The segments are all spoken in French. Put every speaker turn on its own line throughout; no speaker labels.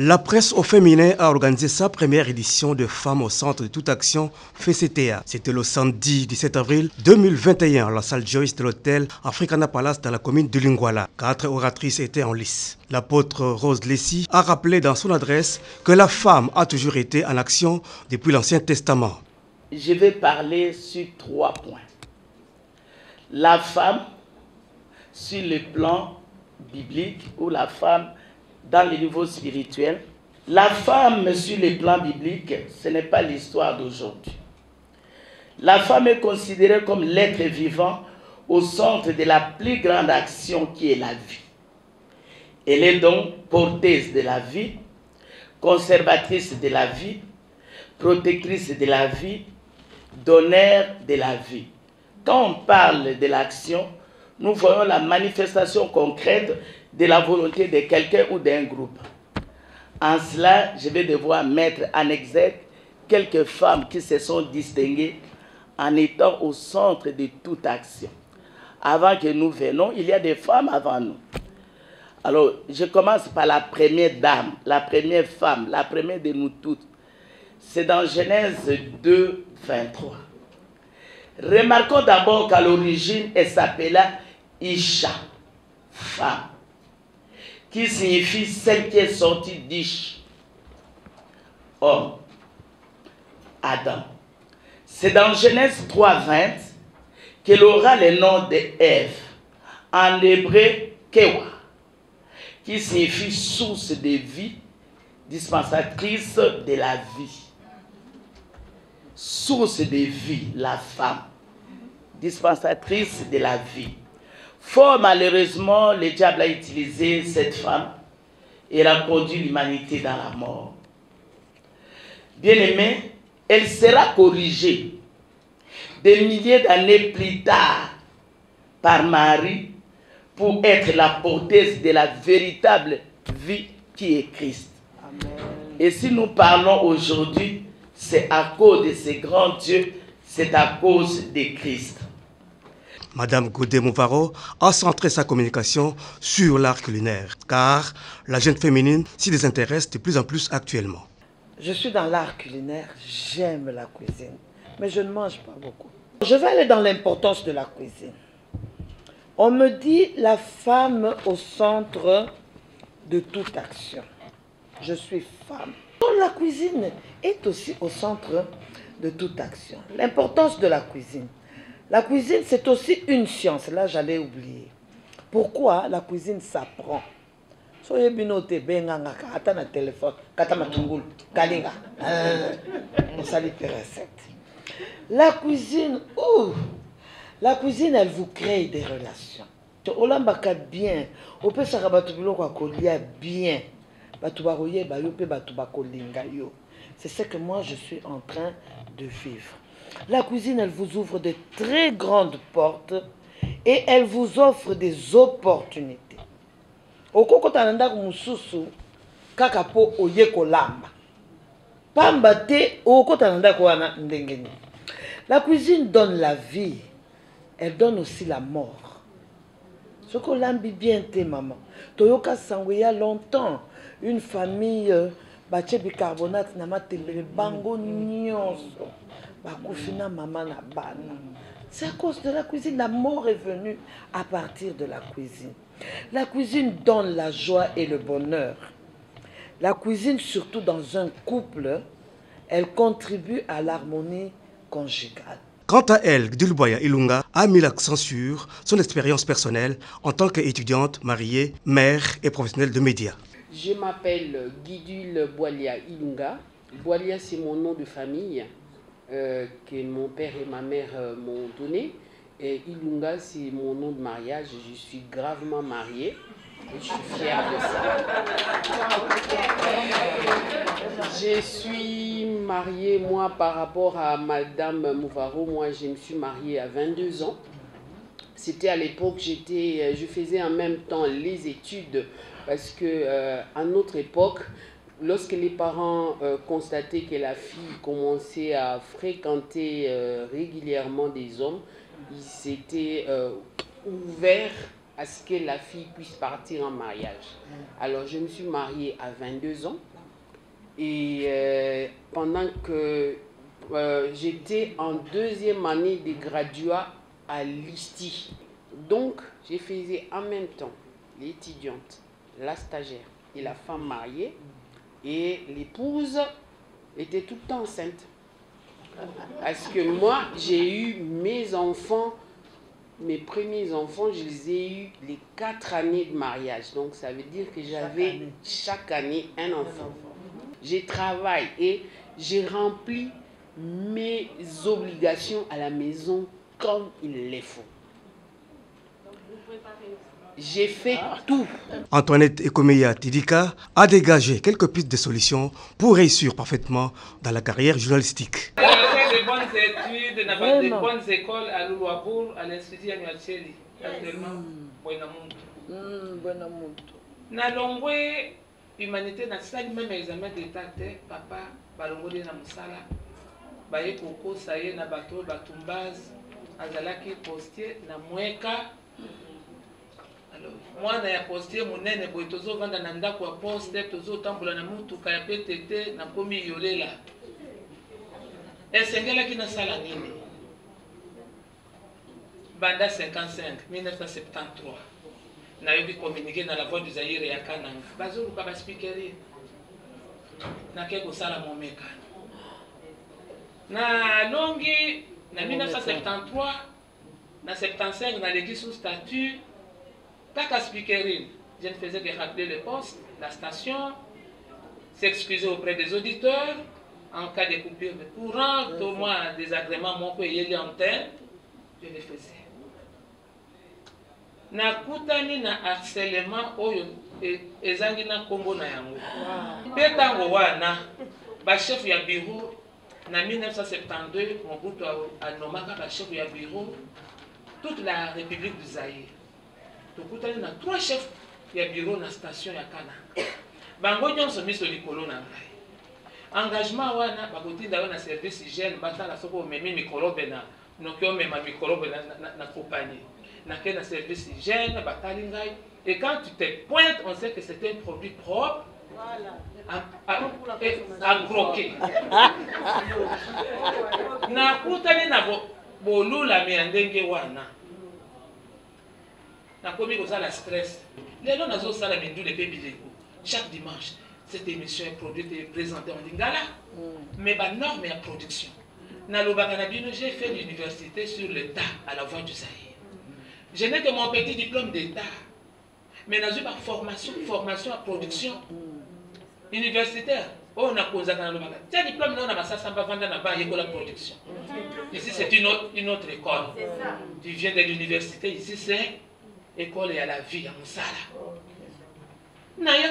La presse au féminin a organisé sa première édition de Femmes au centre de toute action FCTA. C'était le samedi 17 avril 2021 à la salle Joyce de l'hôtel Africana Palace dans la commune de Lingwala. 4 oratrices étaient en lice. L'apôtre Rose Lessie a rappelé dans son adresse que la femme a toujours été en action depuis l'Ancien Testament.
Je vais parler sur 3 points. La femme sur le plan biblique ou la femme dans le niveau spirituel. La femme sur le plan biblique, ce n'est pas l'histoire d'aujourd'hui. La femme est considérée comme l'être vivant au centre de la plus grande action qui est la vie. Elle est donc porteuse de la vie, conservatrice de la vie, protectrice de la vie, donneur de la vie. Quand on parle de l'action, nous voyons la manifestation concrète de la volonté de quelqu'un ou d'un groupe. En cela, je vais devoir mettre en exergue quelques femmes qui se sont distinguées en étant au centre de toute action. Avant que nous venions, il y a des femmes avant nous. Alors, je commence par la première dame, la première femme, la première de nous toutes. C'est dans Genèse 2, 23. Remarquons d'abord qu'à l'origine, elle s'appela Isha, femme, qui signifie celle qui est sortie d'Ish, homme, Adam. C'est dans Genèse 3, 20 qu'elle aura le nom de Ève, en hébreu Kewa, qui signifie source de vie, dispensatrice de la vie. Source de vie, la femme, dispensatrice de la vie. Fort malheureusement, le diable a utilisé cette femme et elle a conduit l'humanité dans la mort. Bien-aimée, elle sera corrigée des milliers d'années plus tard par Marie pour être la porteuse de la véritable vie qui est Christ. Amen. Et si nous parlons aujourd'hui, c'est à cause de ce grand Dieu, c'est à cause de Christ.
Madame Godé Mouvaro a centré sa communication sur l'art culinaire, car la jeune féminine s'y désintéresse de plus en plus actuellement.
Je suis dans l'art culinaire, j'aime la cuisine, mais je ne mange pas beaucoup. Je vais aller dans l'importance de la cuisine. On me dit la femme au centre de toute action. Je suis femme. La cuisine est aussi au centre de toute action. L'importance de la cuisine. La cuisine, c'est aussi une science. Là, j'allais oublier. Pourquoi la cuisine s'apprend? La cuisine, la cuisine, elle vous crée des relations. Olambaka bien, on peut bien. C'est ce que moi je suis en train de vivre. La cuisine, elle vous ouvre de très grandes portes et elle vous offre des opportunités. La cuisine donne la vie, elle donne aussi la mort. Ce qu'on l'aime bien, tes mamans. Toyoka Sangweya longtemps, une famille, bache bicarbonate, namatele bango nyonso, bakufina maman na bana. C'est à cause de la cuisine, la mort est venue à partir de la cuisine. La cuisine donne la joie et le bonheur. La cuisine, surtout dans un couple, elle contribue à l'harmonie conjugale.
Quant à elle, Gdulboya Ilunga a mis l'accent sur son expérience personnelle en tant qu'étudiante, mariée, mère et professionnelle de médias.
Je m'appelle Guidule Boilia Ilunga. Boilia, c'est mon nom de famille que mon père et ma mère m'ont donné. Et Ilunga, c'est mon nom de mariage. Je suis gravement mariée et je suis fière de ça. Je suis mariée, moi, par rapport à Madame Mouvaro. Moi, je me suis mariée à 22 ans. C'était à l'époque, je faisais en même temps les études parce que à notre époque, lorsque les parents constataient que la fille commençait à fréquenter régulièrement des hommes, ils s'étaient ouverts à ce que la fille puisse partir en mariage. Alors je me suis mariée à 22 ans et pendant que j'étais en 2e année de graduat à l'ISTI. Donc je faisais en même temps l'étudiante, la stagiaire et la femme mariée, et l'épouse était tout le temps enceinte. Parce que moi, j'ai eu mes enfants, mes premiers enfants, je les ai eus les 4 années de mariage. Donc ça veut dire que j'avais chaque année un enfant. Je travaille et j'ai rempli mes obligations à la maison comme il les faut. J'ai fait tout.
Antoinette Ekomeya Tidika a dégagé quelques pistes de solutions pour réussir parfaitement dans la carrière journalistique.
Elle a fait de bonnes études, n'a pas de bonnes écoles à Loulouabour, à l'Institut Anuacheli, actuellement, Buenamuntu. Na longwe humanité na sali même examen d'état papa balongoli na musala baye koko saye na bato batumbaz azalaki postier na mweka. Mwana ya postier munene boy tozovanda na ndako ya poste tozotambola na mutuka ya PTT na komi yolela esengelaki na sala nini banda 55 1973 nayobi communiquer na la voix du Zaïre ya Kananga bazoluka ba speakeri nake kosala momekano na longi na 1973 na 75 naleki sous statut Taka speakerine, je ne faisais que rappeler le poste, la station, s'excuser auprès des auditeurs en cas de coupure de courant, au moins désagrément, mon pays et l'antenne, je le faisais. Na kutani na harcèlement oyo ezangi na kombo na yango. Petango wana ba chef ya bureau na 1972 Mobutu anomaka ba chef ya bureau toute la République du Zaïre. Tokutani na 3 chefs ya bureau na station ya Kananga. Bango nyonso miso likolo na ngai. Engagement wana bakotinda wana service hygiène batala soko memi microbe na nokyo mema microbe na compagnie. Na kena service hygiène batali ngai et quand tu te pointes on sait que c'est un produit propre. Voilà. À croquer. Na kutani na bolula me ndenge wana. Na komi kozala stress. Lelo nazo sala mindule pe bileko. Chaque dimanche, cette émission est produite et présentée en lingala. Mais ba norme et production. Na lobaka na bino, j'ai fait l'université sur l'État à la voix du Zaïre. Je n'ai que mon petit diplôme d'État. Mais nazo par formation à production universitaire. On a posé dans le magasin. Tiens, diplôme non, on a passé ça va vendre là-bas la production. Ici c'est une autre école. Tu viens de l'université, ici c'est école et à la vie à Moussala.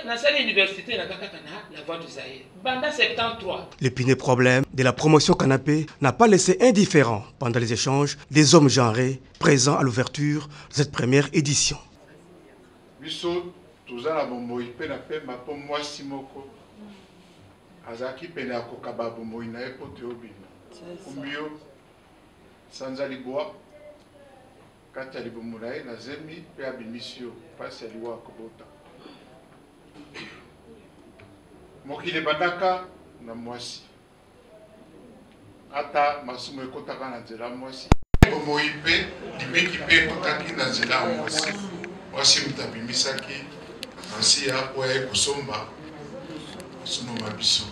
Dans cette université, la voix du Zaïre. Banda 73.
L'épineux problème de la promotion canapé n'a pas laissé indifférent pendant les échanges des hommes genrés présents à l'ouverture de cette première édition.
Biso tozala bomoi pe na pe mapo mwasi moko azaki pene akokaba bomoi na epote obina kumbio sanza liboa kati ya libomulaye na zemi pe abimisio pasi ya liwa kobota mokili bandaka na mwasi ata masumu ekotaka na nzela mwasi bomoi pe limeki pe ekotaki na nzela ya mwasi mwasi mutabimisaki mwasi ya oya ekosomba sunoma biso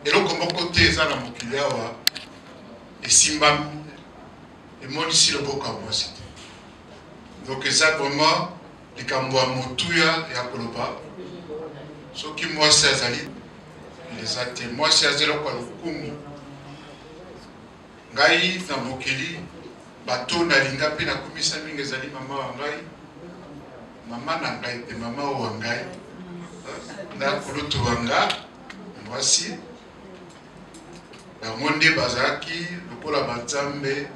eloko moko te eza na mokili awa esimbami emonisi loboko ya mwasi te donc eza vraiment likambo ya motuya ya koloba soki mwasi azali eza te mwasi aza eloko ya lokumu ngai na mokili bato nalinga mpe nakomisa mingi ezali mama wa ngai mama na ngai te mama wa ngai na kulutu wa nga mwasi bango nde bazalaki lokola banzambe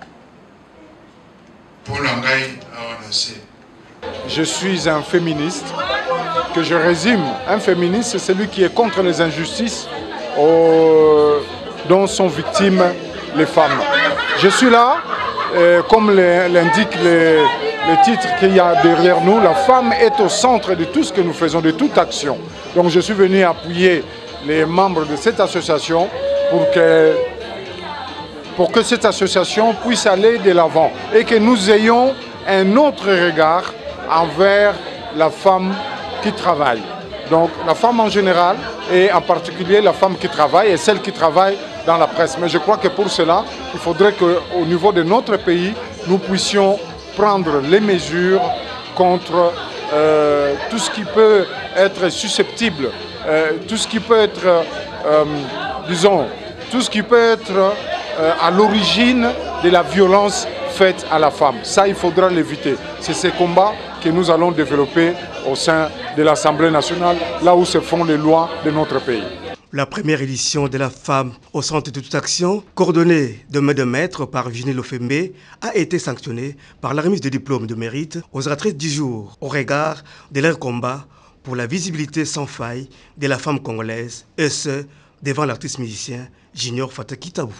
mpona ngai awa na se.
Je suis un féministe, que je résume. Un féministe, c'est celui qui est contre les injustices dont sont victimes les femmes. Je suis là, comme l'indiquent le titre qu'il y a derrière nous, la femme est au centre de tout ce que nous faisons, de toute action. Donc je suis venu appuyer les membres de cette association pour que cette association puisse aller de l'avant et que nous ayons un autre regard envers la femme qui travaille. Donc la femme en général et en particulier la femme qui travaille et celle qui travaille dans la presse. Mais je crois que pour cela, il faudrait qu'au niveau de notre pays, nous puissions prendre les mesures contre tout ce qui peut être susceptible, tout ce qui peut être, disons, tout ce qui peut être à l'origine de la violence faite à la femme. Ça, il faudra l'éviter. C'est ces combats que nous allons développer au sein de l'Assemblée nationale, là où se font les lois de notre pays.
La première édition de la femme au centre de toute action, coordonnée de main de maître par Virginie Lofembe, a été sanctionnée par la remise de diplômes de mérite aux oratrices du jour, au regard de leur combat pour la visibilité sans faille de la femme congolaise, et ce, devant l'artiste musicien Junior Fataki Tabou.